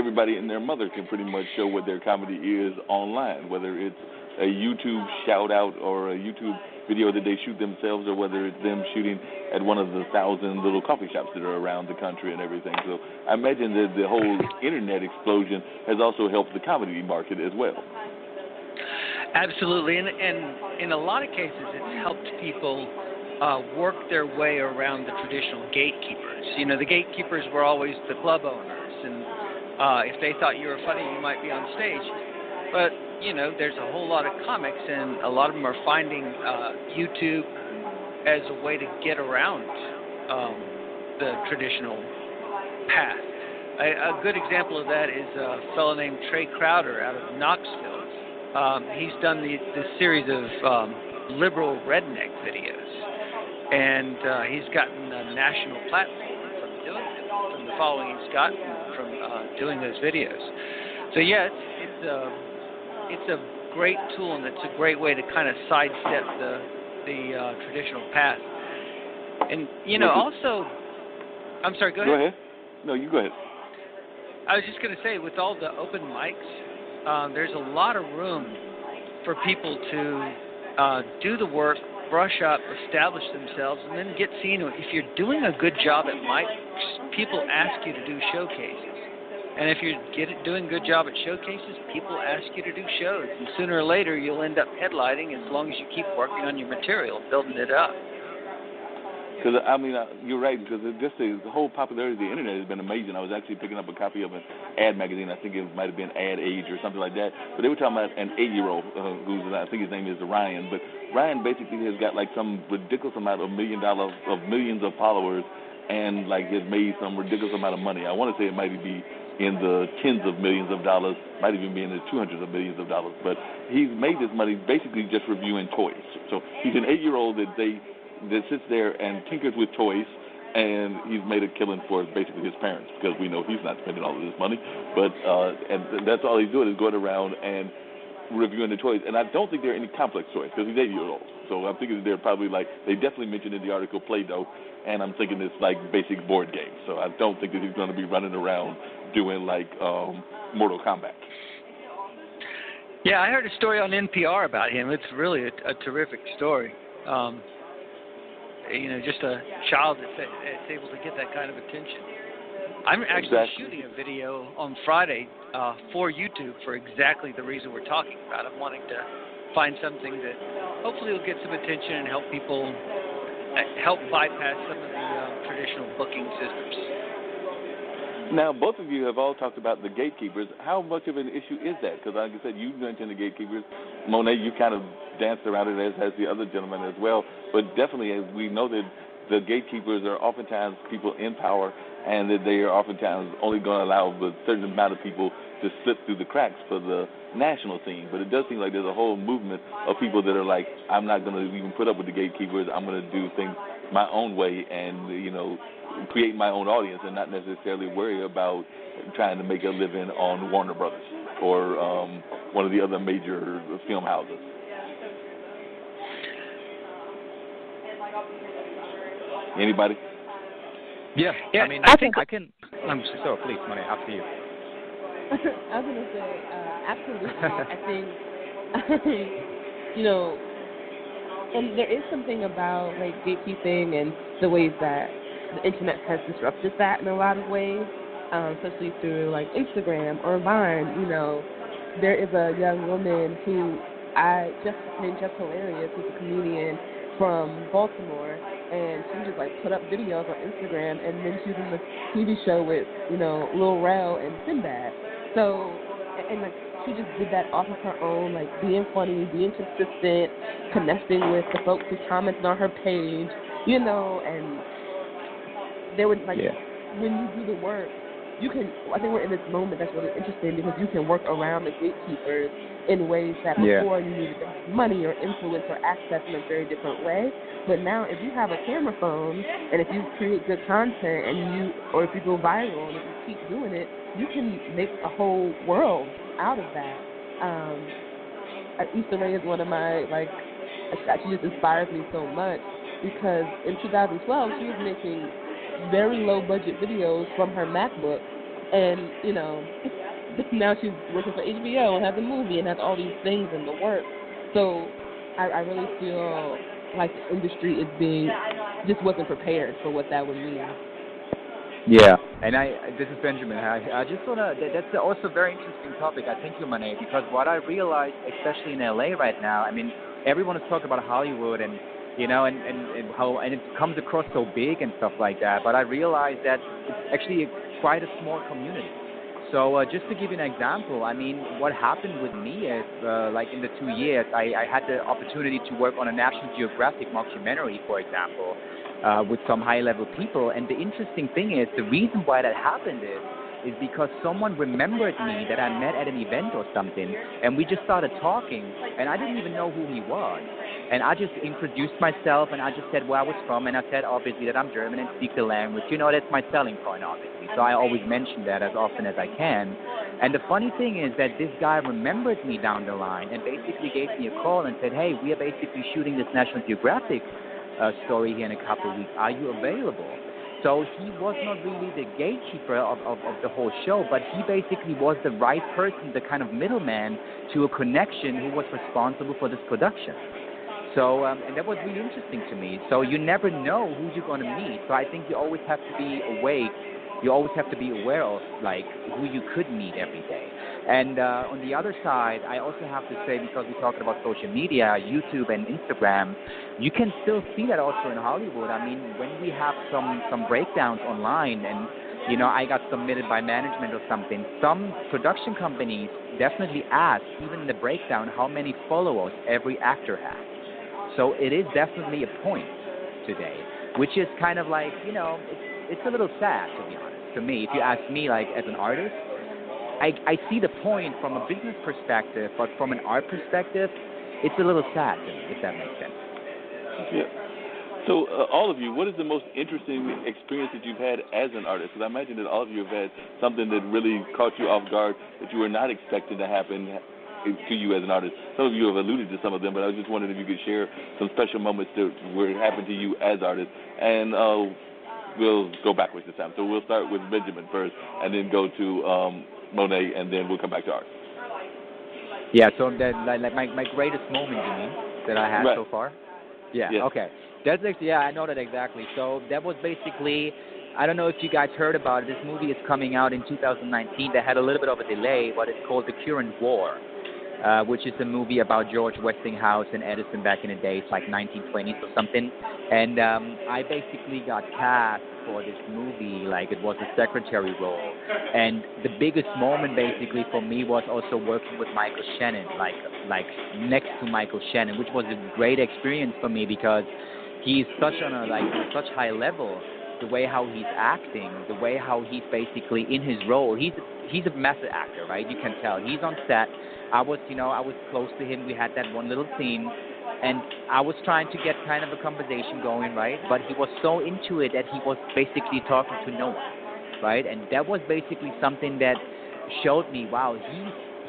everybody and their mother can pretty much show what their comedy is online, whether it's a YouTube shout-out or a YouTube video that they shoot themselves, or whether it's them shooting at one of the 1,000 little coffee shops that are around the country and everything. So I imagine that the whole internet explosion has also helped the comedy market as well. Absolutely, and in a lot of cases, it's helped people work their way around the traditional gatekeepers. You know, the gatekeepers were always the club owners, and if they thought you were funny, you might be on stage. But, you know, there's a whole lot of comics, and a lot of them are finding YouTube as a way to get around the traditional path. A good example of that is a fellow named Trey Crowder out of Knoxville. He's done this series of liberal redneck videos, and he's gotten a national platform from doing it, from the following he's gotten from doing those videos. So yeah, it's a great tool, and it's a great way to kind of sidestep the traditional path. And you know, also, I'm sorry. Go ahead. No, you go ahead. I was just going to say, with all the open mics, there's a lot of room for people to do the work, brush up, establish themselves, and then get seen. If you're doing a good job at mics, people ask you to do showcases. And if you're doing a good job at showcases, people ask you to do shows. And sooner or later, you'll end up headlining as long as you keep working on your material, building it up. Because, I mean, you're right, because just the whole popularity of the internet has been amazing. I was actually picking up a copy of an ad magazine. I think it might have been Ad Age or something like that. But they were talking about an 8-year-old who's, I think his name is Ryan. But Ryan basically has got like some ridiculous amount of millions of followers, and like has made some ridiculous amount of money. I want to say it might be in the tens of millions of dollars, might even be in the 200s of millions of dollars. But he's made this money basically just reviewing toys. So he's an 8-year-old that sits there and tinkers with toys, and he's made a killing for basically his parents, because we know he's not spending all of this money. But and that's all he's doing is going around and reviewing the toys. And I don't think there are any complex toys, because he's 8-year-old. So I'm thinking they're probably like, they definitely mentioned in the article Play-Doh, and I'm thinking it's like basic board games. So I don't think that he's going to be running around doing like Mortal Kombat. Yeah, I heard a story on NPR about him. It's really a terrific story. You know, just a child that's able to get that kind of attention. I'm actually shooting a video on Friday for YouTube for exactly the reason we're talking about. I'm wanting to find something that hopefully will get some attention and help people help bypass some of the traditional booking systems. Now, both of you have all talked about the gatekeepers. How much of an issue is that? Because like I said, you mentioned the gatekeepers. Monet, you kind of danced around it, as has the other gentleman as well. But definitely, as we know that the gatekeepers are oftentimes people in power, and that they are oftentimes only going to allow a certain amount of people to slip through the cracks for the national scene. But it does seem like there's a whole movement of people that are like, I'm not going to even put up with the gatekeepers. I'm going to do things my own way and, you know, create my own audience and not necessarily worry about trying to make a living on Warner Brothers or one of the other major film houses. Anybody? Yeah. I mean, I can. So please, Monet, after you. I was going to say, absolutely. I think, you know, and there is something about like gatekeeping and the ways that the internet has disrupted that in a lot of ways, especially through like Instagram or Vine. You know, there is a young woman who named Just Hilarious, who's a comedian from Baltimore, and she just like put up videos on Instagram, and then she was in the TV show with, you know, Lil Rel and Sinbad. So, and like she just did that off of her own, like being funny, being consistent, connecting with the folks who commented on her page, you know, and they would like, when you do the work, you can, I think we're in this moment that's really interesting because you can work around the gatekeepers in ways that before you needed money or influence or access in a very different way. But now if you have a camera phone and if you create good content and or if you go viral and if you keep doing it, you can make a whole world out of that. Issa Rae is one of my, like, she just inspires me so much because in 2012 she was making very low budget videos from her MacBook, And, now she's working for HBO and has a movie and has all these things in the works. So I really feel like the industry just wasn't prepared for what that would mean. Yeah, and this is Benjamin. I just want to, that's also a very interesting topic. I think you, Monet, because what I realized, especially in LA right now, I mean, everyone is talking about Hollywood and, and how, and it comes across so big and stuff like that, but I realized that it's actually quite a small community. So just to give you an example, I mean, what happened with me is, like in the 2 years, I had the opportunity to work on a National Geographic documentary, for example, with some high-level people. And the interesting thing is, the reason why that happened is because someone remembered me that I met at an event or something, and we just started talking, and I didn't even know who he was. And I just introduced myself, and I just said where I was from, and I said, obviously, that I'm German and speak the language. That's my selling point, obviously. So I always mention that as often as I can. And the funny thing is that this guy remembered me down the line and basically gave me a call and said, hey, we are basically shooting this National Geographic story here in a couple of weeks. Are you available? So he was not really the gatekeeper of the whole show, but he basically was the right person, the kind of middleman to a connection who was responsible for this production. So, and that was really interesting to me. So you never know who you're going to meet. So I think you always have to be awake. You always have to be aware of, like, who you could meet every day. And on the other side, I also have to say, because we're talking about social media, YouTube and Instagram, you can still see that also in Hollywood. I mean, when we have some breakdowns online and, I got submitted by management or something, some production companies definitely ask, even in the breakdown, how many followers every actor has. So it is definitely a point today, which is kind of like, it's a little sad, to be honest, to me. If you ask me, like, as an artist, I see the point from a business perspective, but from an art perspective, it's a little sad to me, if that makes sense. Yeah. So all of you, what is the most interesting experience that you've had as an artist? Because I imagine that all of you have had something that really caught you off guard that you were not expecting to happen to you as an artist. Some of you have alluded to some of them, but I was just wondering if you could share some special moments where it happened to you as artists. And we'll go backwards this time. So we'll start with Benjamin first, and then go to Monet, and then we'll come back to Art. Yeah, so that, like my greatest moment, you mean, that I had right. so far? Yeah, yes. Okay. That's actually, I know that exactly. So that was basically, I don't know if you guys heard about it. This movie is coming out in 2019. They had a little bit of a delay, but it's called The Current War, which is a movie about George Westinghouse and Edison back in the days, like 1920s or something. And I basically got cast for this movie, like it was a secretary role. And the biggest moment basically for me was also working with Michael Shannon, like next to Michael Shannon, which was a great experience for me because he's such on a such high level. The way how he's acting, the way how he's basically in his role. He's a method actor, right? You can tell. He's on set. I was close to him. We had that one little scene, and I was trying to get kind of a conversation going, right? But he was so into it that he was basically talking to no one, right? And that was basically something that showed me, wow,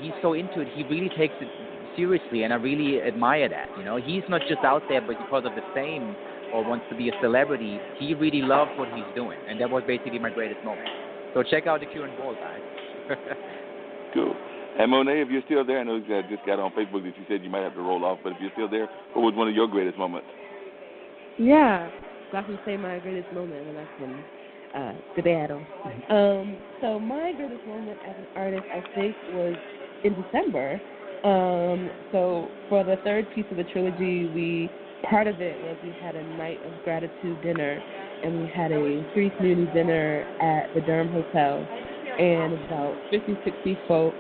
he's so into it. He really takes it seriously, and I really admire that. He's not just out there but because of the fame or wants to be a celebrity. He really loves what he's doing, and that was basically my greatest moment. So check out The Current War, guys. Cool. And Monet, if you're still there, I know you just got on Facebook that you said you might have to roll off, but if you're still there, what was one of your greatest moments? Yeah, so I can say my greatest moment, and I can skedaddle. So my greatest moment as an artist, I think, was in December. So for the third piece of the trilogy, part of it was we had a night of gratitude dinner, and we had a free community dinner at the Durham Hotel, and about 50, 60 folks,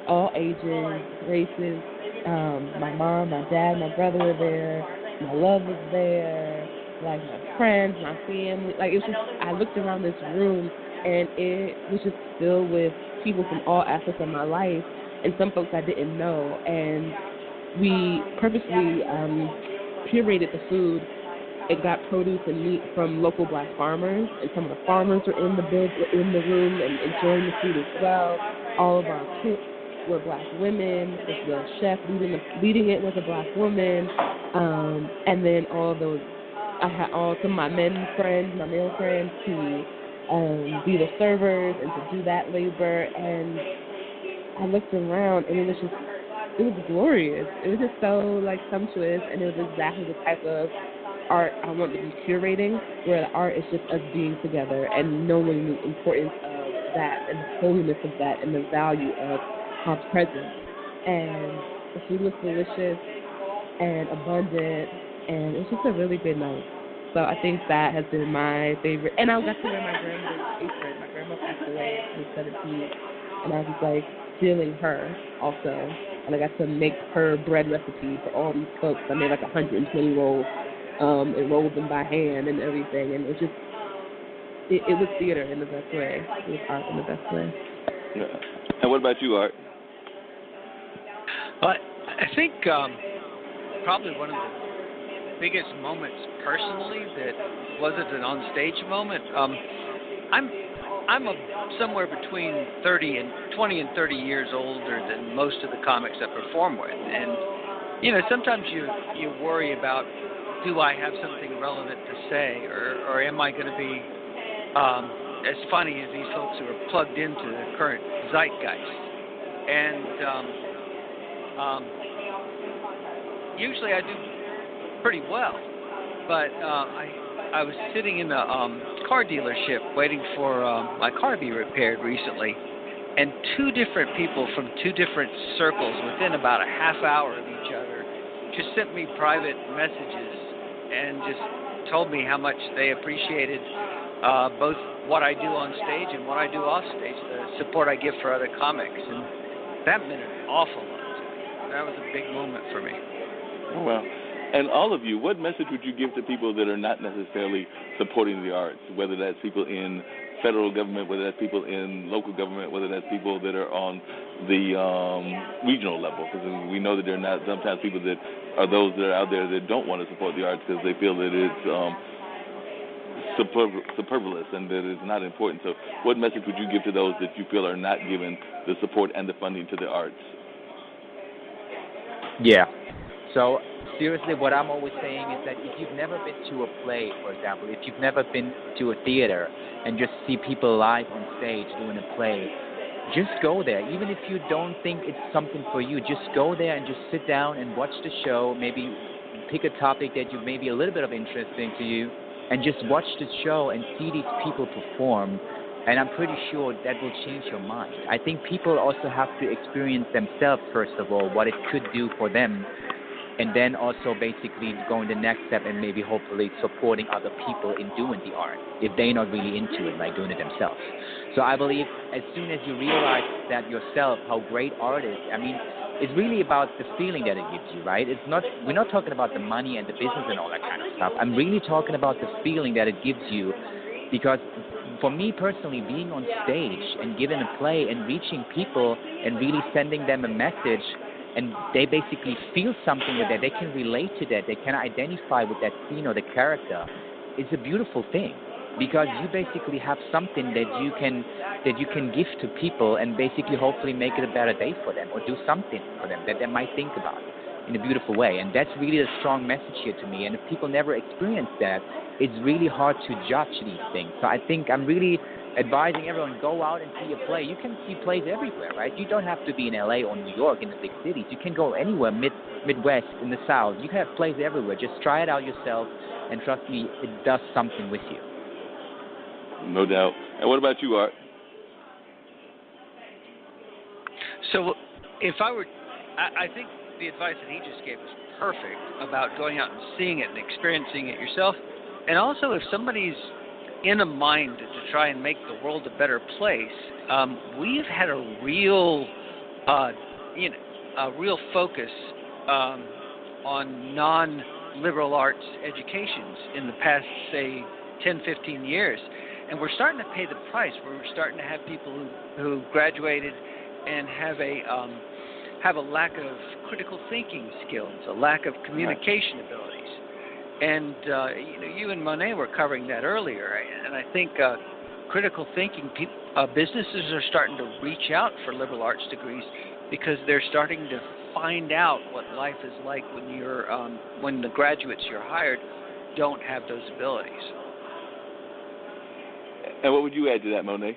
all ages, races. My mom, my dad, my brother were there. My love was there. Like my friends, my family. Like it was just, I looked around this room, and it was just filled with people from all aspects of my life, and some folks I didn't know. And we purposely curated the food. It got produce and meat from local black farmers, and some of the farmers were in the room and enjoying the food as well. All of our cooks were black women. The chef leading it was a black woman, and then all of those. I had all some of my men friends, my male friends, who be the servers and to do that labor. And I looked around, and it was glorious. It was just so like sumptuous, and it was exactly the type of art I want to be curating, where the art is just us being together and knowing the importance of that and the holiness of that and the value of our presence. And the food was delicious and abundant, and it was just a really good night. So I think that has been my favorite. And I got to wear my grandmother's apron. My grandma passed away at 17, and I was like feeling her also. And I got to make her bread recipe for all these folks. I made like 120 rolls and rolled them by hand and everything. And it was just, it was theater in the best way. It was art in the best way. Yeah. And what about you, Art? Well, I think probably one of the biggest moments personally that wasn't an on-stage moment. I'm somewhere between 20 and 30 years older than most of the comics I perform with, and sometimes you worry about, do I have something relevant to say, or am I going to be as funny as these folks who are plugged into the current zeitgeist? And usually I do pretty well, but I was sitting in a car dealership waiting for my car to be repaired recently, and two different people from two different circles within about a half hour of each other just sent me private messages and just told me how much they appreciated both what I do on stage and what I do off stage, the support I give for other comics, and that meant an awful lot to me. That was a big moment for me. Oh, well. And all of you, what message would you give to people that are not necessarily supporting the arts, whether that's people in federal government, whether that's people in local government, whether that's people that are on the regional level? Because we know that there are not sometimes people that are those that are out there that don't want to support the arts because they feel that it's superfluous and that it's not important. So what message would you give to those that you feel are not given the support and the funding to the arts? Yeah. So seriously, what I'm always saying is that if you've never been to a play, for example, if you've never been to a theater and just see people live on stage doing a play, just go there. Even if you don't think it's something for you, just go there and just sit down and watch the show. Maybe pick a topic that you may be a little bit of interesting to you, and just watch the show and see these people perform. And I'm pretty sure that will change your mind. I think people also have to experience themselves, first of all, what it could do for them, and then also basically going the next step and maybe hopefully supporting other people in doing the art if they're not really into it, like doing it themselves. So I believe as soon as you realize that yourself, how great art is, I mean, it's really about the feeling that it gives you, right? We're not talking about the money and the business and all that kind of stuff. I'm really talking about the feeling that it gives you, because for me personally, being on stage and giving a play and reaching people and really sending them a message, and they basically feel something with that, they can relate to that, they can identify with that scene or the character, it's a beautiful thing, because you basically have something that you can give to people and basically hopefully make it a better day for them or do something for them that they might think about in a beautiful way. And that's really a strong message here to me. And if people never experience that, it's really hard to judge these things. So I think I'm really advising everyone, go out and see a play. You can see plays everywhere, right? You don't have to be in LA or New York in the big cities. You can go anywhere, Midwest, in the South. You can have plays everywhere. Just try it out yourself, and trust me, it does something with you. No doubt. And what about you, Art? So if I were, I think the advice that he just gave was perfect about going out and seeing it and experiencing it yourself. And also, if somebody's in a mind to try and make the world a better place, we've had a real, real focus on non-liberal arts educations in the past, say, 10, 15 years. And we're starting to pay the price. We're starting to have people who graduated and have a lack of critical thinking skills, a lack of communication abilities. And you and Monet were covering that earlier. And I think critical thinking businesses are starting to reach out for liberal arts degrees because they're starting to find out what life is like when the graduates you're hired don't have those abilities. And what would you add to that, Monet?